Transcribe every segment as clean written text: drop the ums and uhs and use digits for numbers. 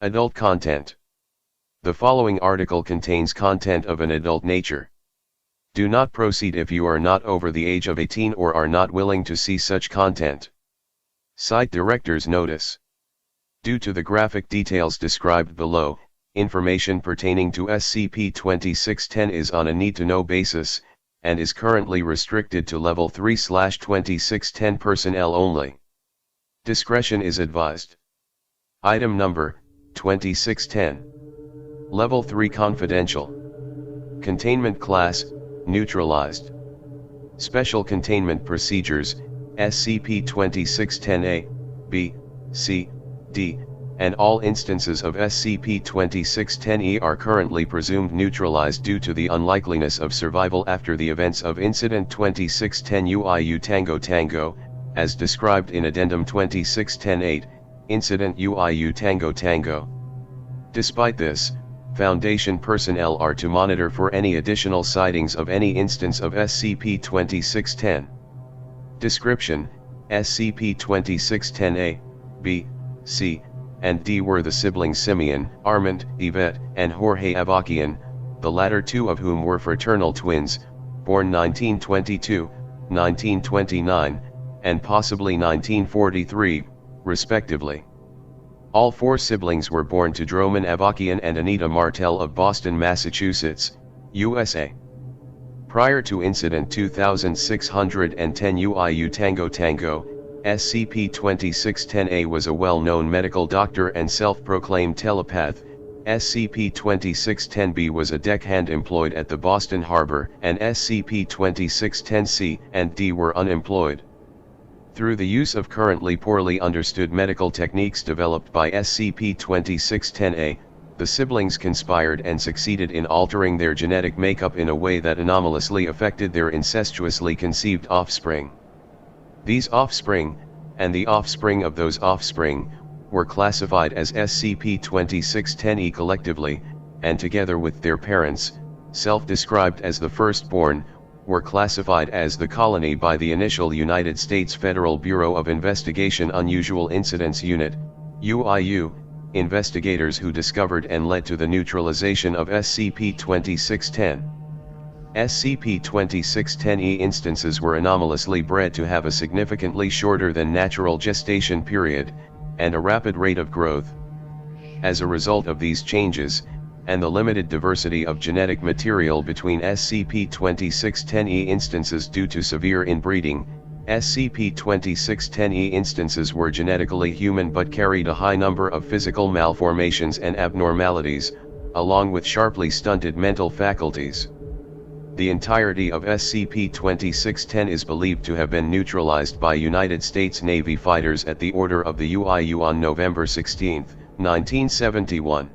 Adult content. The following article contains content of an adult nature. Do not proceed if you are not over the age of 18 or are not willing to see such content. Site Director's Notice. Due to the graphic details described below, information pertaining to SCP-2610 is on a need-to-know basis, and is currently restricted to Level 3/2610 personnel only. Discretion is advised. Item Number, 2610. Level 3 Confidential. Containment Class, Neutralized. Special Containment Procedures, SCP-2610-A, B, C, D, and all instances of SCP-2610-E are currently presumed neutralized due to the unlikeliness of survival after the events of Incident 2610 UIU Tango Tango, as described in Addendum 2610-8, Incident UIU Tango Tango. Despite this, Foundation personnel are to monitor for any additional sightings of any instance of SCP-2610. Description: SCP-2610-A, B, C, and D were the siblings Simeon, Armand, Yvette, and Jorge Avakian, the latter two of whom were fraternal twins, born 1922, 1929, and possibly 1943, respectively. All four siblings were born to Droman Avakian and Anita Martell of Boston, Massachusetts, USA. Prior to Incident 2610 UIU Tango Tango, SCP-2610-A was a well-known medical doctor and self-proclaimed telepath. SCP-2610-B was a deckhand employed at the Boston Harbor, and SCP-2610-C and D were unemployed. Through the use of currently poorly understood medical techniques developed by SCP-2610-A, the siblings conspired and succeeded in altering their genetic makeup in a way that anomalously affected their incestuously conceived offspring. These offspring, and the offspring of those offspring, were classified as SCP-2610-E collectively, and together with their parents, self-described as the firstborn, were classified as the colony by the initial United States Federal Bureau of Investigation Unusual Incidents Unit, UIU, investigators who discovered and led to the neutralization of SCP-2610. SCP-2610-E instances were anomalously bred to have a significantly shorter than natural gestation period, and a rapid rate of growth. As a result of these changes, and the limited diversity of genetic material between SCP-2610-E instances due to severe inbreeding, SCP-2610-E instances were genetically human but carried a high number of physical malformations and abnormalities, along with sharply stunted mental faculties. The entirety of SCP-2610 is believed to have been neutralized by United States Navy fighters at the order of the UIU on November 16, 1971.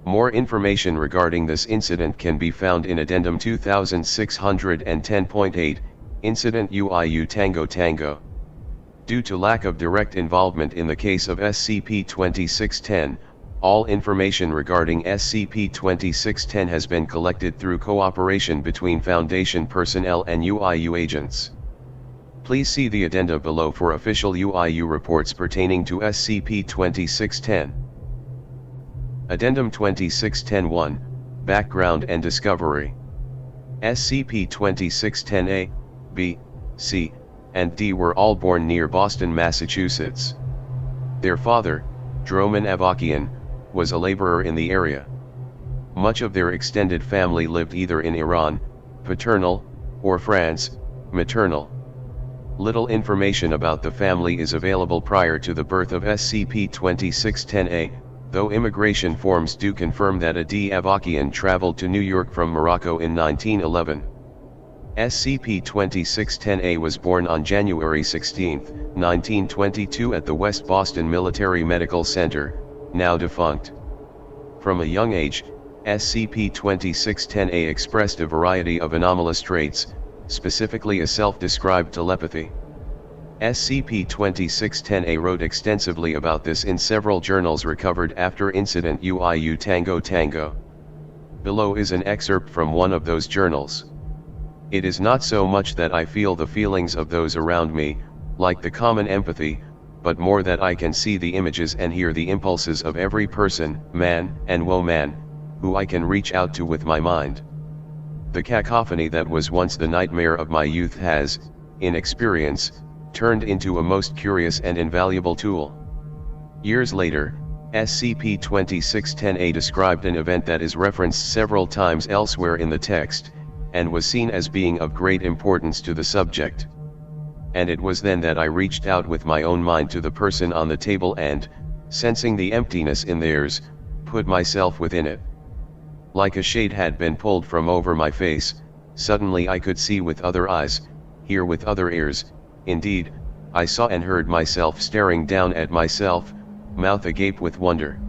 More information regarding this incident can be found in Addendum 2610.8, Incident UIU Tango Tango. Due to lack of direct involvement in the case of SCP-2610, all information regarding SCP-2610 has been collected through cooperation between Foundation personnel and UIU agents. Please see the addenda below for official UIU reports pertaining to SCP-2610. Addendum 2610-1, Background and Discovery. SCP-2610-A, B, C, and D were all born near Boston, Massachusetts. Their father, Droman Avakian, was a laborer in the area. Much of their extended family lived either in Iran, paternal, or France, maternal. Little information about the family is available prior to the birth of SCP-2610-A, though immigration forms do confirm that a D. Avakian traveled to New York from Morocco in 1911. SCP-2610-A was born on January 16, 1922 at the West Boston Military Medical Center, now defunct. From a young age, SCP-2610-A expressed a variety of anomalous traits, specifically a self-described telepathy. SCP-2610-A wrote extensively about this in several journals recovered after Incident UIU Tango Tango. Below is an excerpt from one of those journals. It is not so much that I feel the feelings of those around me, like the common empathy, but more that I can see the images and hear the impulses of every person, man and woman, who I can reach out to with my mind. The cacophony that was once the nightmare of my youth has, in experience, turned into a most curious and invaluable tool. Years later, SCP-2610-A described an event that is referenced several times elsewhere in the text, and was seen as being of great importance to the subject. And it was then that I reached out with my own mind to the person on the table and, sensing the emptiness in theirs, put myself within it. Like a shade had been pulled from over my face, suddenly I could see with other eyes, hear with other ears. Indeed, I saw and heard myself staring down at myself, mouth agape with wonder.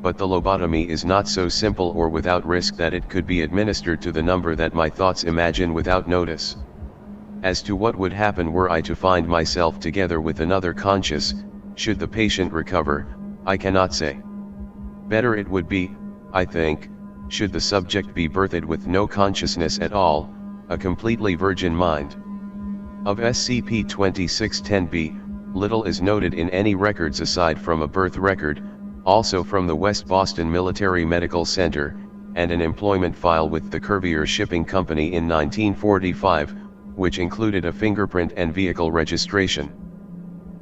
But the lobotomy is not so simple or without risk that it could be administered to the number that my thoughts imagine without notice. As to what would happen were I to find myself together with another conscious, should the patient recover, I cannot say. Better it would be, I think, should the subject be birthed with no consciousness at all, a completely virgin mind. Of SCP-2610-B, little is noted in any records aside from a birth record, also from the West Boston Military Medical Center, and an employment file with the Curvier Shipping Company in 1945, which included a fingerprint and vehicle registration.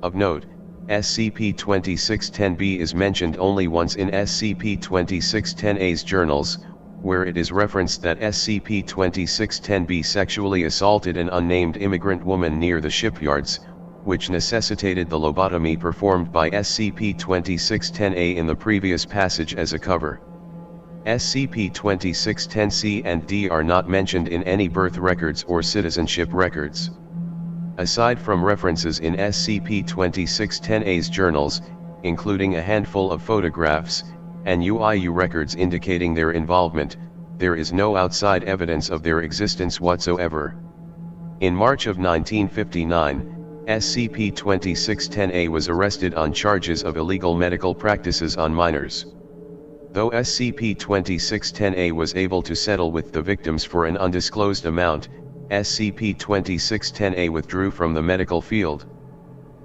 Of note, SCP-2610-B is mentioned only once in SCP-2610-A's journals, where it is referenced that SCP-2610-B sexually assaulted an unnamed immigrant woman near the shipyards, which necessitated the lobotomy performed by SCP-2610-A in the previous passage as a cover. SCP-2610-C and D are not mentioned in any birth records or citizenship records. Aside from references in SCP-2610-A's journals, including a handful of photographs, and UIU records indicating their involvement, there is no outside evidence of their existence whatsoever. In March of 1959, SCP-2610-A was arrested on charges of illegal medical practices on minors. Though SCP-2610-A was able to settle with the victims for an undisclosed amount, SCP-2610-A withdrew from the medical field.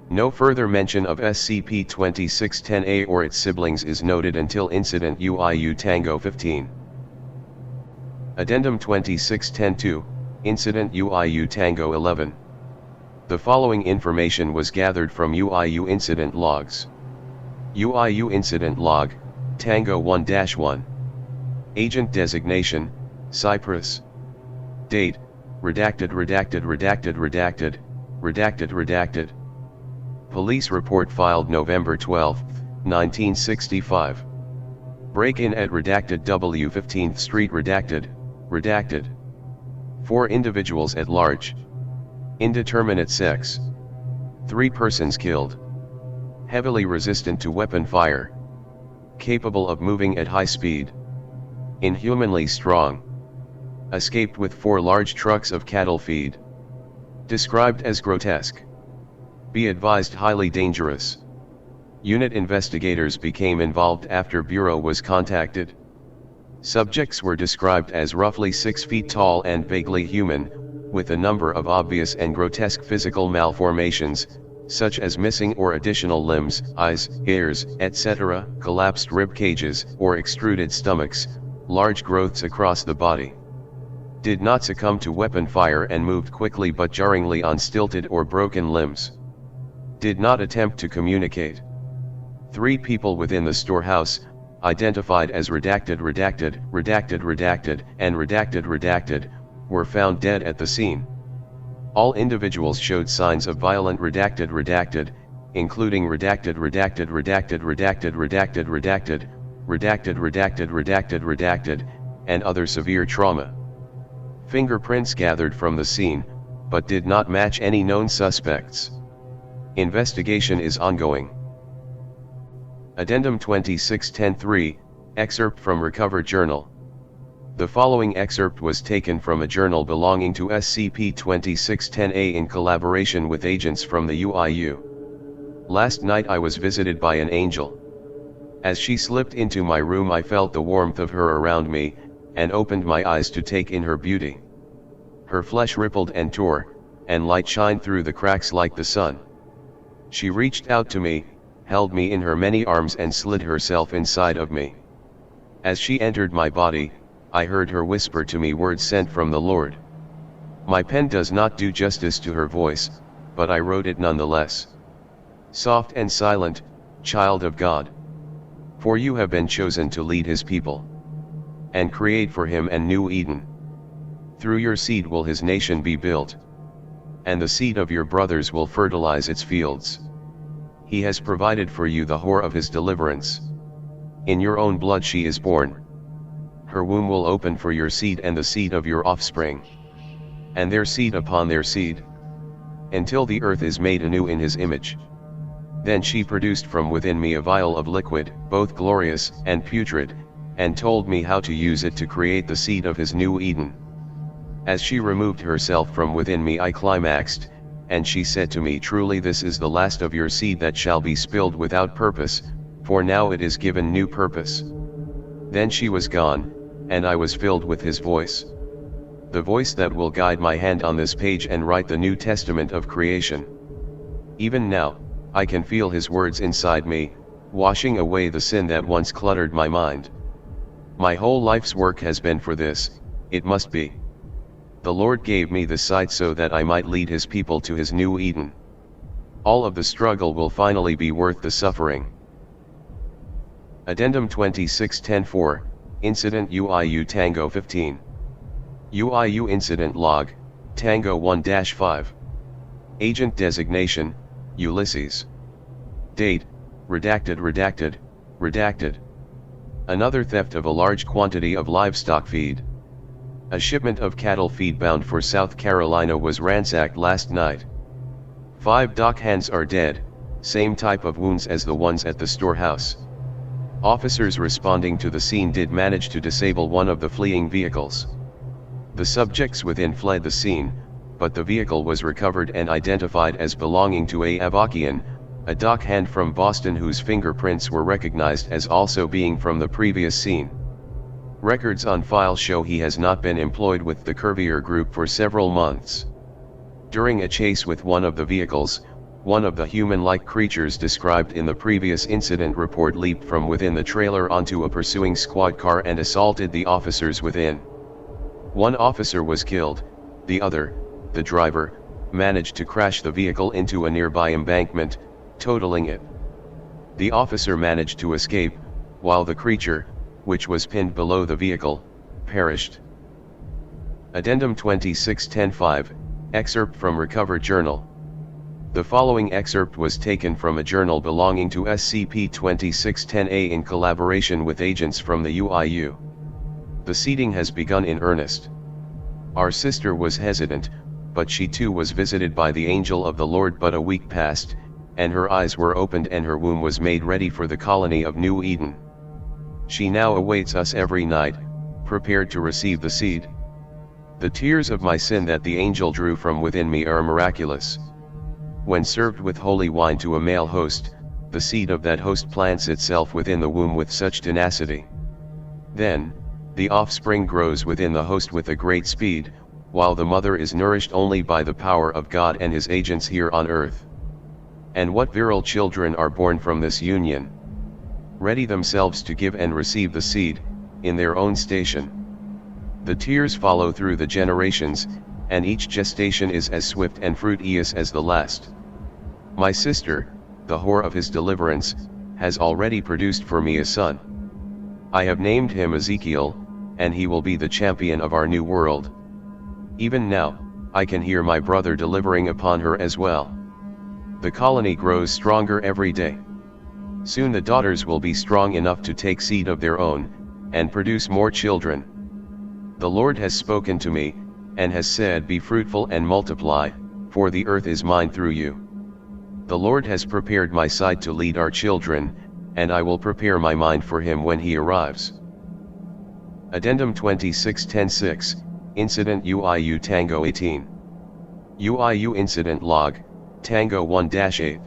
No further mention of SCP-2610-A or its siblings is noted until Incident UIU Tango 15. Addendum 2610-2, Incident UIU Tango 11. The following information was gathered from UIU incident logs. UIU Incident Log, Tango 1-1. Agent Designation, Cyprus. Date, redacted. Police report filed November 12, 1965. Break-in at redacted W 15th Street redacted. 4 individuals at large. Indeterminate sex. 3 persons killed. Heavily resistant to weapon fire. Capable of moving at high speed. Inhumanly strong. Escaped with 4 large trucks of cattle feed. Described as grotesque. Be advised, highly dangerous. Unit investigators became involved after Bureau was contacted. Subjects were described as roughly 6 feet tall and vaguely human, with a number of obvious and grotesque physical malformations, such as missing or additional limbs, eyes, ears, etc., collapsed rib cages or extruded stomachs, large growths across the body. Did not succumb to weapon fire and moved quickly but jarringly on stilted or broken limbs. Did not attempt to communicate. 3 people within the storehouse, identified as redacted, and redacted, were found dead at the scene. All individuals showed signs of violent redacted, including redacted, and other severe trauma. Fingerprints gathered from the scene, but did not match any known suspects. Investigation is ongoing. Addendum 2610-3, excerpt from recovered journal. The following excerpt was taken from a journal belonging to SCP-2610-A in collaboration with agents from the UIU. Last night I was visited by an angel. As she slipped into my room I felt the warmth of her around me, and opened my eyes to take in her beauty. Her flesh rippled and tore, and light shined through the cracks like the sun. She reached out to me, held me in her many arms and slid herself inside of me. As she entered my body, I heard her whisper to me words sent from the Lord. My pen does not do justice to her voice, but I wrote it nonetheless. Soft and silent, child of God. For you have been chosen to lead his people, and create for him a new Eden. Through your seed will his nation be built, and the seed of your brothers will fertilize its fields. He has provided for you the whore of his deliverance. In your own blood she is born. Her womb will open for your seed and the seed of your offspring, and their seed upon their seed, until the earth is made anew in his image. Then she produced from within me a vial of liquid, both glorious and putrid, and told me how to use it to create the seed of his new Eden. As she removed herself from within me I climaxed, and she said to me, truly this is the last of your seed that shall be spilled without purpose, for now it is given new purpose. Then she was gone, and I was filled with his voice. The voice that will guide my hand on this page and write the New Testament of creation. Even now, I can feel his words inside me, washing away the sin that once cluttered my mind. My whole life's work has been for this, it must be. The Lord gave me the sight so that I might lead his people to his new Eden. All of the struggle will finally be worth the suffering. Addendum 2610-4, Incident UIU Tango 15. UIU Incident Log, Tango 1-5. Agent Designation, Ulysses. Date, redacted. Another theft of a large quantity of livestock feed. A shipment of cattle feed bound for South Carolina was ransacked last night. 5 dock hands are dead, same type of wounds as the ones at the storehouse. Officers responding to the scene did manage to disable one of the fleeing vehicles. The subjects within fled the scene, but the vehicle was recovered and identified as belonging to a Avakian, a dock hand from Boston whose fingerprints were recognized as also being from the previous scene. Records on file show he has not been employed with the Curvier group for several months. During a chase with one of the vehicles, one of the human-like creatures described in the previous incident report leaped from within the trailer onto a pursuing squad car and assaulted the officers within. One officer was killed, the other, the driver, managed to crash the vehicle into a nearby embankment, totaling it. The officer managed to escape, while the creature, which was pinned below the vehicle, perished. Addendum 2610-5, excerpt from recovered journal. The following excerpt was taken from a journal belonging to SCP-2610-A in collaboration with agents from the UIU. The seeding has begun in earnest. Our sister was hesitant, but she too was visited by the angel of the Lord. But a week passed, and her eyes were opened and her womb was made ready for the colony of New Eden. She now awaits us every night, prepared to receive the seed. The tears of my sin that the angel drew from within me are miraculous. When served with holy wine to a male host, the seed of that host plants itself within the womb with such tenacity. Then, the offspring grows within the host with a great speed, while the mother is nourished only by the power of God and his agents here on earth. And what virile children are born from this union, ready themselves to give and receive the seed, in their own station. The tears follow through the generations, and each gestation is as swift and fruitous as the last. My sister, the whore of his deliverance, has already produced for me a son. I have named him Ezekiel, and he will be the champion of our new world. Even now, I can hear my brother delivering upon her as well. The colony grows stronger every day. Soon the daughters will be strong enough to take seed of their own, and produce more children. The Lord has spoken to me, and has said, be fruitful and multiply, for the earth is mine through you. The Lord has prepared my side to lead our children, and I will prepare my mind for him when he arrives. Addendum 2610-6, Incident UIU Tango 18. UIU Incident Log, Tango 1-8.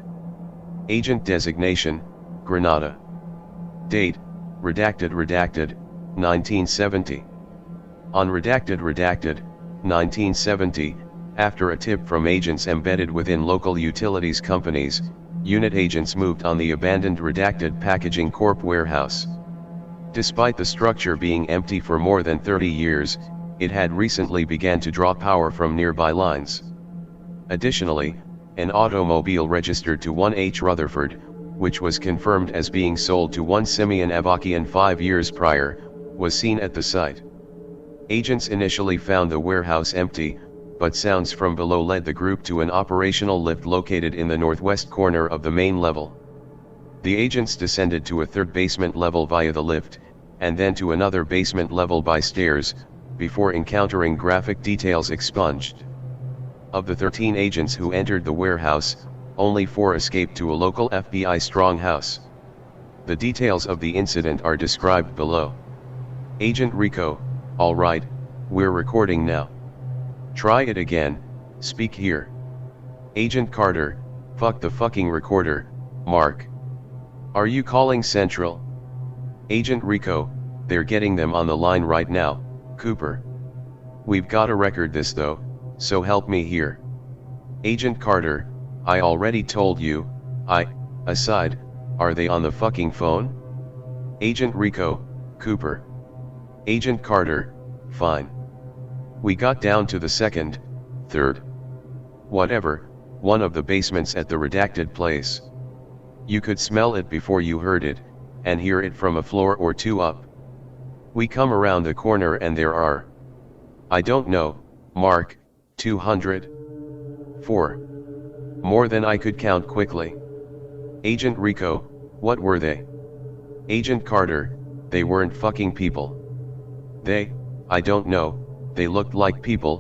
Agent Designation, Grenada. Date, redacted, 1970. On redacted, 1970, after a tip from agents embedded within local utilities companies, unit agents moved on the abandoned Redacted Packaging Corp warehouse. Despite the structure being empty for more than 30 years, it had recently begun to draw power from nearby lines. Additionally, an automobile registered to 1H Rutherford, which was confirmed as being sold to one Simeon Avakian 5 years prior, was seen at the site. Agents initially found the warehouse empty, but sounds from below led the group to an operational lift located in the northwest corner of the main level. The agents descended to a third basement level via the lift, and then to another basement level by stairs, before encountering graphic details expunged. Of the 13 agents who entered the warehouse, only 4 escaped to a local FBI stronghouse. The details of the incident are described below. Agent Rico: all right, we're recording now. Try it again, speak here. Agent Carter: fuck the fucking recorder, Mark. Are you calling Central? Agent Rico: they're getting them on the line right now, Cooper. We've gotta record this though, so help me here. Agent Carter: I already told you. Aside, are they on the fucking phone? Agent Rico: Cooper. Agent Carter: fine. We got down to the second, third, whatever, one of the basements at the redacted place. You could smell it before you heard it, and hear it from a floor or 2 up. We come around the corner and there are, I don't know, Mark, 200? 4. More than I could count quickly. Agent Rico: what were they? Agent Carter: they weren't fucking people. I don't know, they looked like people,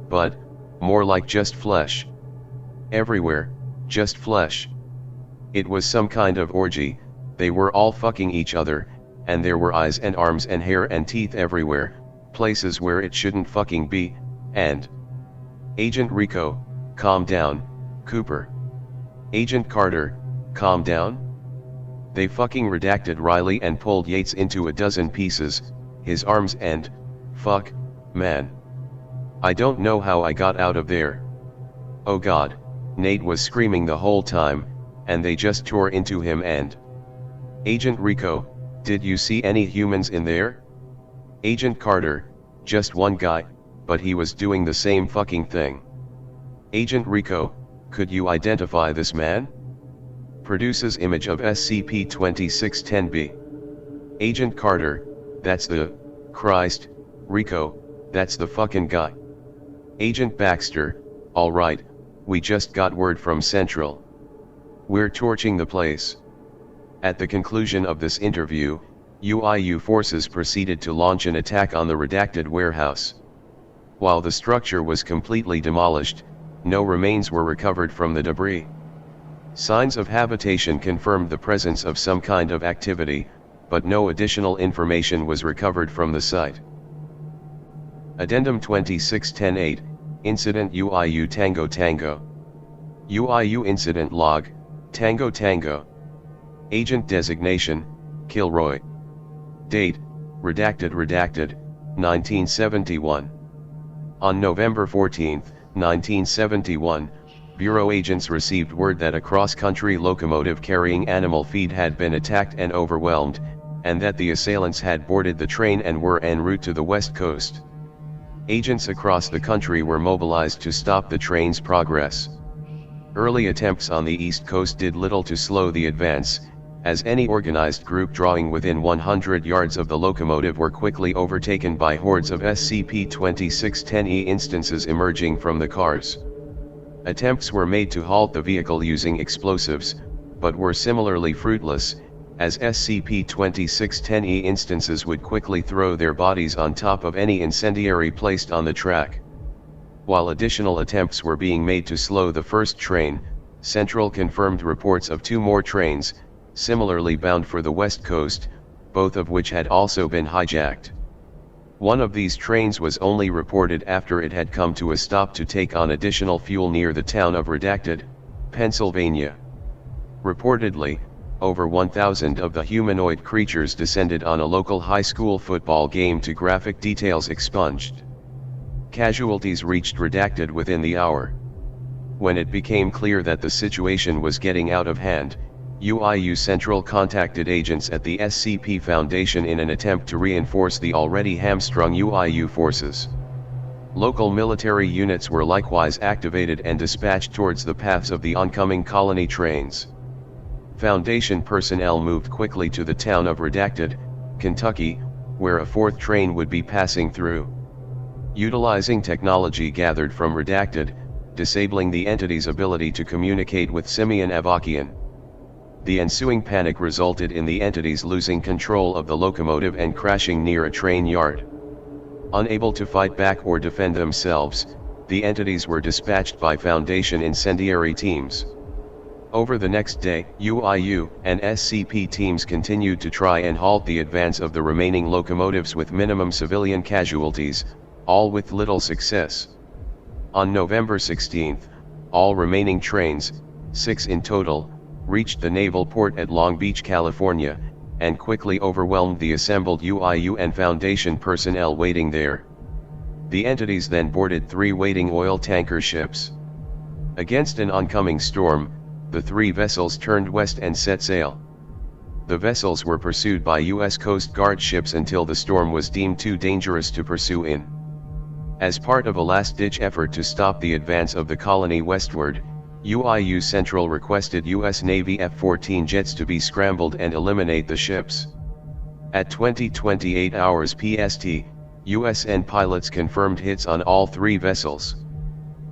but, more like just flesh. Everywhere, just flesh. It was some kind of orgy, they were all fucking each other, and there were eyes and arms and hair and teeth everywhere, places where it shouldn't fucking be, and... Agent Rico: calm down, Cooper. Agent Carter: calm down? They fucking redacted Riley and pulled Yates into a dozen pieces, his arms and, fuck, man. I don't know how I got out of there. Oh God, Nate was screaming the whole time, and they just tore into him and... Agent Rico: did you see any humans in there? Agent Carter: just one guy, but he was doing the same fucking thing. Agent Rico: could you identify this man? Produces image of SCP-2610-B. Agent Carter: that's the... Christ, Rico, that's the fucking guy. Agent Baxter: all right, we just got word from Central. We're torching the place. At the conclusion of this interview, UIU forces proceeded to launch an attack on the redacted warehouse. While the structure was completely demolished, no remains were recovered from the debris. Signs of habitation confirmed the presence of some kind of activity, but no additional information was recovered from the site. Addendum 2610-8, Incident UIU Tango Tango. UIU Incident Log, Tango Tango. Agent Designation, Kilroy. Date, Redacted 1971. On November 14, 1971, Bureau agents received word that a cross-country locomotive carrying animal feed had been attacked and overwhelmed, and that the assailants had boarded the train and were en route to the West Coast. Agents across the country were mobilized to stop the train's progress. Early attempts on the East Coast did little to slow the advance, as any organized group drawing within 100 yards of the locomotive were quickly overtaken by hordes of SCP-2610-E instances emerging from the cars. Attempts were made to halt the vehicle using explosives, but were similarly fruitless, as SCP-2610-E instances would quickly throw their bodies on top of any incendiary placed on the track. While additional attempts were being made to slow the first train, Central confirmed reports of 2 more trains, similarly bound for the West Coast, both of which had also been hijacked. One of these trains was only reported after it had come to a stop to take on additional fuel near the town of Redacted, Pennsylvania. Reportedly, over 1,000 of the humanoid creatures descended on a local high school football game to graphic details expunged. Casualties reached Redacted within the hour. When it became clear that the situation was getting out of hand, UIU Central contacted agents at the SCP Foundation in an attempt to reinforce the already hamstrung UIU forces. Local military units were likewise activated and dispatched towards the paths of the oncoming colony trains. Foundation personnel moved quickly to the town of Redacted, Kentucky, where a fourth train would be passing through. Utilizing technology gathered from Redacted, disabling the entity's ability to communicate with Simian Avakian. The ensuing panic resulted in the entities losing control of the locomotive and crashing near a train yard. Unable to fight back or defend themselves, the entities were dispatched by Foundation incendiary teams. Over the next day, UIU and SCP teams continued to try and halt the advance of the remaining locomotives with minimum civilian casualties, all with little success. On November 16, all remaining trains, 6 in total, reached the naval port at Long Beach, California, and quickly overwhelmed the assembled UIU and Foundation personnel waiting there. The entities then boarded 3 waiting oil tanker ships. Against an oncoming storm, the 3 vessels turned west and set sail. The vessels were pursued by U.S. Coast Guard ships until the storm was deemed too dangerous to pursue in. As part of a last-ditch effort to stop the advance of the colony westward, UIU Central requested U.S. Navy F-14 jets to be scrambled and eliminate the ships. At 20:28 hours PST, USN pilots confirmed hits on all 3 vessels.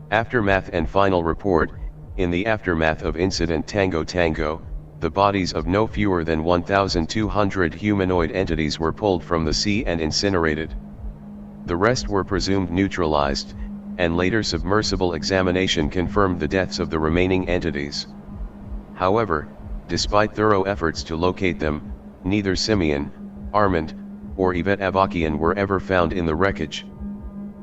Aftermath and final report. In the aftermath of Incident Tango Tango, the bodies of no fewer than 1,200 humanoid entities were pulled from the sea and incinerated. The rest were presumed neutralized, and later submersible examination confirmed the deaths of the remaining entities. However, despite thorough efforts to locate them, neither Simian, Armand, or Yvette Avakian were ever found in the wreckage.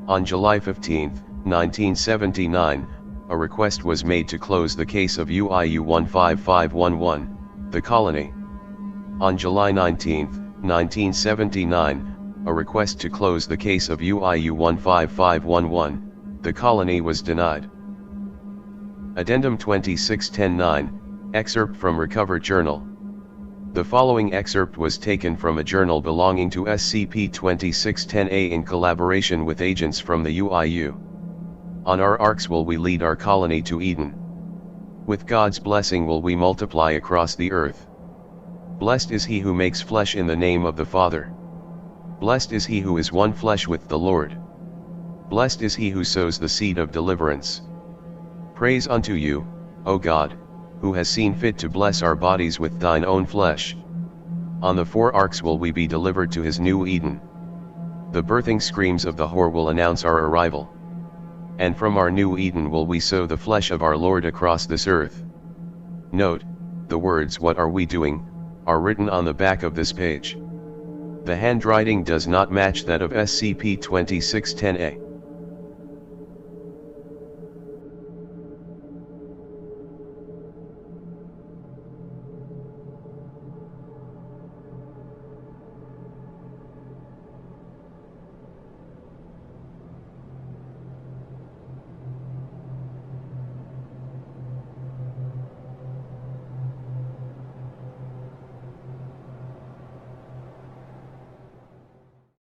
On July 15, 1979, a request was made to close the case of UIU 15511, the colony. On July 19, 1979, a request to close the case of UIU 15511, the colony was denied. Addendum 2610-9, excerpt from Recovered Journal. The following excerpt was taken from a journal belonging to SCP-2610-A in collaboration with agents from the UIU. On our arcs will we lead our colony to Eden. With God's blessing will we multiply across the earth. Blessed is he who makes flesh in the name of the Father. Blessed is he who is one flesh with the Lord. Blessed is he who sows the seed of deliverance. Praise unto you, O God, who has seen fit to bless our bodies with thine own flesh. On the 4 arcs will we be delivered to his new Eden. The birthing screams of the whore will announce our arrival. And from our new Eden will we sow the flesh of our Lord across this earth. Note, the words "what are we doing" are written on the back of this page. The handwriting does not match that of SCP-2610-A.